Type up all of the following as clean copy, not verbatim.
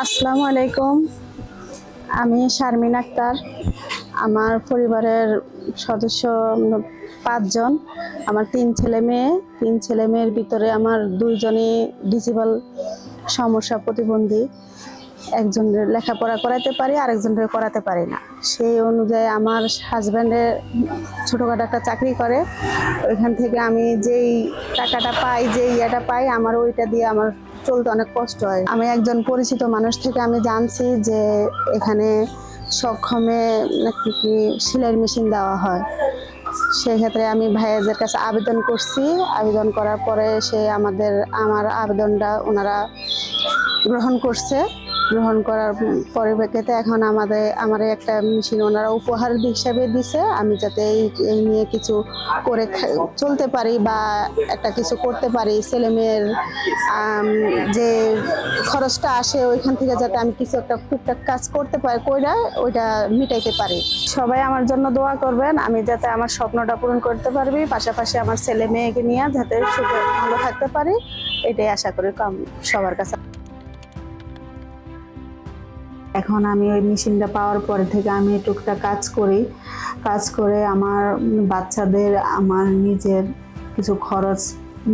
আসসালামু আলাইকুম। আমি শারমিন আক্তার। আমার পরিবারের সদস্য ৫ জন। আমার ৩ ছেলে মেয়ে। ৩ ছেলে মেয়ের ভিতরে আমার ২ জনই ডিসেবল সমস্যা প্রতিবন্ধী। একজনের লেখাপড়া করাতে পারি, আরেকজনের করাতে পারি না। সেই অনুযায়ী আমার হাজব্যান্ডের ছোটোখাটো একটা চাকরি করে। ওইখান থেকে আমি যেই টাকাটা পাই, যেই ইয়েটা পাই, আমার ওইটা দিয়ে আমার চলতে অনেক কষ্ট হয়। আমি একজন পরিচিত মানুষ থেকে আমি জানছি যে এখানে সক্ষমে নাকি সেলাই মেশিন দেওয়া হয়। সেক্ষেত্রে আমি ভাইয়াদের কাছে আবেদন করছি। আবেদন করার পরে আমার আবেদনটা ওনারা গ্রহণ করছে। গ্রহণ করার পরিপ্রেক্ষিতে এখন আমার একটা মেশিন ওনারা উপহার হিসাবে দিছে। আমি যাতে এই নিয়ে কিছু করে চলতে পারি বা একটা কিছু করতে পারি, ছেলে মেয়ের যে খরচটা আসে ওইখান থেকে যাতে আমি কিছু একটা টুকটাক কাজ করতে পারি, কইরা ওইটা মিটাইতে পারি। সবাই আমার জন্য দোয়া করবেন, আমি যাতে আমার স্বপ্নটা পূরণ করতে পারবি, পাশাপাশি আমার ছেলে মেয়েকে নিয়ে যাতে সুখে ভালো থাকতে পারি, এটাই আশা করি সবার কাছে। এখন আমি ওই মেশিনটা পাওয়ার পরে থেকে আমি টুকটাক কাজ করে আমার বাচ্চাদের, আমার নিজের কিছু খরচ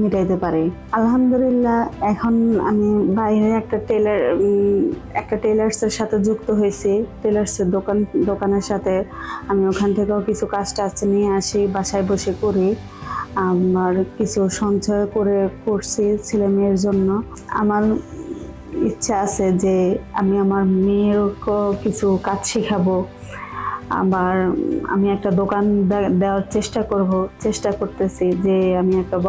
মিটাইতে পারি। আলহামদুলিল্লাহ। এখন আমি বাইরে একটা টেলার্সের সাথে যুক্ত হয়েছি। টেলার্সের দোকানের সাথে আমি ওখান থেকেও কিছু কাজ টাজ নিয়ে আসি, বাসায় বসে করি। আমার কিছু সঞ্চয় করছি ছেলে মেয়ের জন্য। আমার ইচ্ছা আছে যে আমি আমার মেয়েরকেও কিছু কাজ শেখাবো। আবার আমি একটা দোকান দেওয়ার চেষ্টা করতেছি যে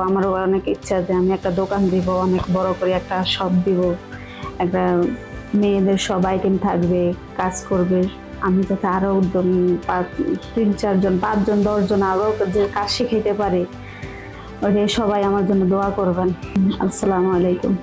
আমারও অনেক ইচ্ছা যে আমি একটা দোকান দিব, অনেক বড় করে একটা শপ দিব। একটা মেয়েদের সব আইটেম থাকবে, কাজ করবে। আমি যাতে আরও 3-4 জন, 5 জন, 10 জন আরও যে কাজ শিখাইতে পারি, ওইটাই সবাই আমার জন্য দোয়া করবেন। আসসালামু আলাইকুম।